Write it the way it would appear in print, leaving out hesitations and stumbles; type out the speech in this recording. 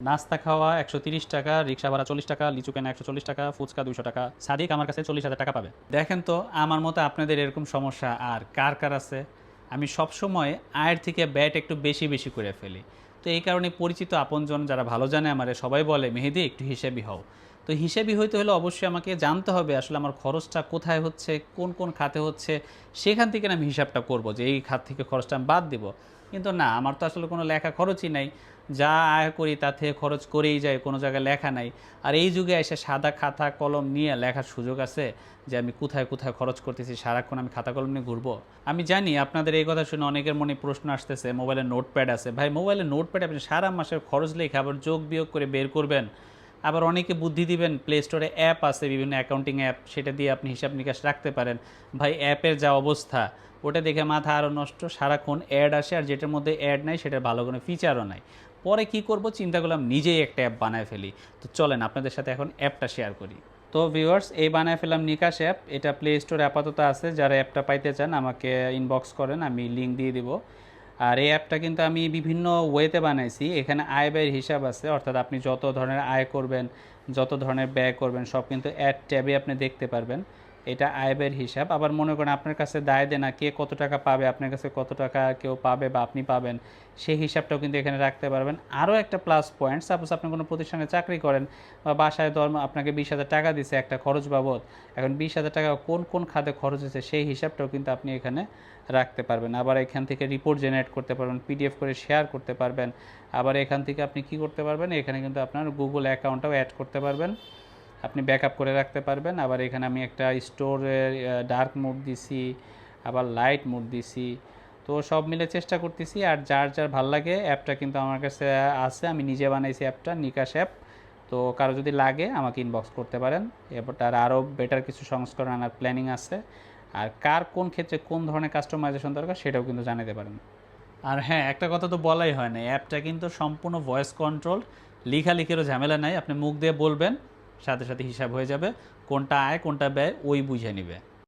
নাস্তা খাওয়া ১৩০ টাকা, রিক্সা ভাড়া ৪০ টাকা, লিচু কেনা ১৪০ টাকা, ফুচকা ২০০ টাকা। সাদিক আমার কাছে ৪০,০০০ টাকা পাবে। দেখেন তো আমার মতো আপনাদের এরকম সমস্যা আর কার কার আছে। আমি সবসময় আয়ের থেকে ব্যয়টা একটু বেশি বেশি করে ফেলি। তো এই কারণে পরিচিত আপনজন যারা ভালো জানে আমারে সবাই বলে, মেহেদি একটু হিসেবি হও। তো হিসেবি হইতে হলে অবশ্যই আমাকে জানতে হবে আসলে আমার খরচটা কোথায় হচ্ছে, কোন কোন খাতে হচ্ছে, সেখান থেকে আমি হিসাবটা করব যে এই খাত থেকে খরচটা আমি বাদ দিব। কিন্তু না, আমার তো আসলে কোনো লেখা খরচই নাই। যা আয় করি তা থেকে খরচ করেই যায়, কোনো জায়গায় লেখা নাই। আর এই যুগে এসে সাদা খাতা কলম নিয়ে লেখার সুযোগ আছে যে আমি কোথায় কোথায় খরচ করতেছি, সারাক্ষণ আমি খাতা কলম নিয়ে ঘুরবো? আমি জানি আপনাদের এই কথা শুনে অনেকের মনে প্রশ্ন আসতেছে, মোবাইলে নোটপ্যাড আছে। ভাই, মোবাইলে নোটপ্যাড আপনি সারা মাসের খরচ লেখে আবার যোগ বিয়োগ করে বের করবেন? আবার অনেকে বুদ্ধি দিবেন, প্লে স্টোরে অ্যাপ আছে, বিভিন্ন অ্যাকাউন্টিং অ্যাপ, সেটা দিয়ে আপনি হিসাব নিকাশ রাখতে পারেন। ভাই, অ্যাপের যা অবস্থা, ওটা দেখে মাথা আরও নষ্ট। সারাক্ষণ অ্যাড আসে, আর যেটার মধ্যে অ্যাড নাই সেটার ভালো কোনো ফিচারও নাই। পরে কি করব চিন্তা করলাম, নিজেই একটা অ্যাপ বানায় ফেলি। তো চলেন আপনাদের সাথে এখন অ্যাপটা শেয়ার করি। তো ভিউয়ার্স, এই বানায় ফেললাম নিকাশ অ্যাপ। এটা প্লে স্টোরে আপাতত আছে। যারা অ্যাপটা পাইতে চান আমাকে ইনবক্স করেন, আমি লিঙ্ক দিয়ে দিব। আর এই অ্যাপটা কিন্তু আমি বিভিন্ন ওয়েতে বানাইছি। এখানে আয় ব্যয়ের হিসাব আছে, অর্থাৎ আপনি যত ধরনের আয় করবেন, যত ধরনের ব্যয় করবেন, সব কিন্তু অ্যাড ট্যাবে আপনি দেখতে পারবেন। এটা আয় ব্যয়ের হিসাব। আবার মনে করেন আপনার কাছে দায় দেনা, কে কত টাকা পাবে, আপনার কাছে কত টাকা কেউ পাবে বা আপনি পাবেন, সেই হিসাবটাও কিন্তু এখানে রাখতে পারবেন। আরও একটা প্লাস পয়েন্ট, সাপোজ আপনি কোনো প্রতিষ্ঠানে চাকরি করেন বা বাসায় আপনাকে 20,000 টাকা দিছে একটা খরচ বাবদ। এখন 20,000 টাকা কোন কোন খাতে খরচ হয়েছে সেই হিসাবটাও কিন্তু আপনি এখানে রাখতে পারবেন। আবার এখান থেকে রিপোর্ট জেনারেট করতে পারবেন, পিডিএফ করে শেয়ার করতে পারবেন। আবার এখান থেকে আপনি কি করতে পারবেন, এখানে কিন্তু আপনার গুগল অ্যাকাউন্টটাও অ্যাড করতে পারবেন, আপনি ব্যাকআপ করে রাখতে পারবেন। আবার এখানে আমি একটা স্টোরের ডার্ক মোড দিছি, আবার লাইট মোড দিছি। তো সব মিলে চেষ্টা করতেছি। আর যার যার ভাল লাগে, অ্যাপটা কিন্তু আমার কাছে আছে, আমি নিজে বানাইছি অ্যাপটা, নিকাশ অ্যাপ। তো কারো যদি লাগে আমাকে ইনবক্স করতে পারেন। এরপরটার আরও বেটার কিছু সংস্করণ আনার প্ল্যানিং আছে। আর কার কোন ক্ষেত্রে কোন ধরনের কাস্টমাইজেশন দরকার সেটাও কিন্তু জানাতে পারেন। আর হ্যাঁ, একটা কথা তো বলাই হয় না, অ্যাপটা কিন্তু সম্পূর্ণ ভয়েস কন্ট্রোল, লেখালেখিরও ঝামেলা নাই। আপনি মুখ দিয়ে বলবেন, সাথে সাথে হিসাব হয়ে যাবে, কোনটা আয় কোনটা ব্যয় ওই বুঝে নেবে।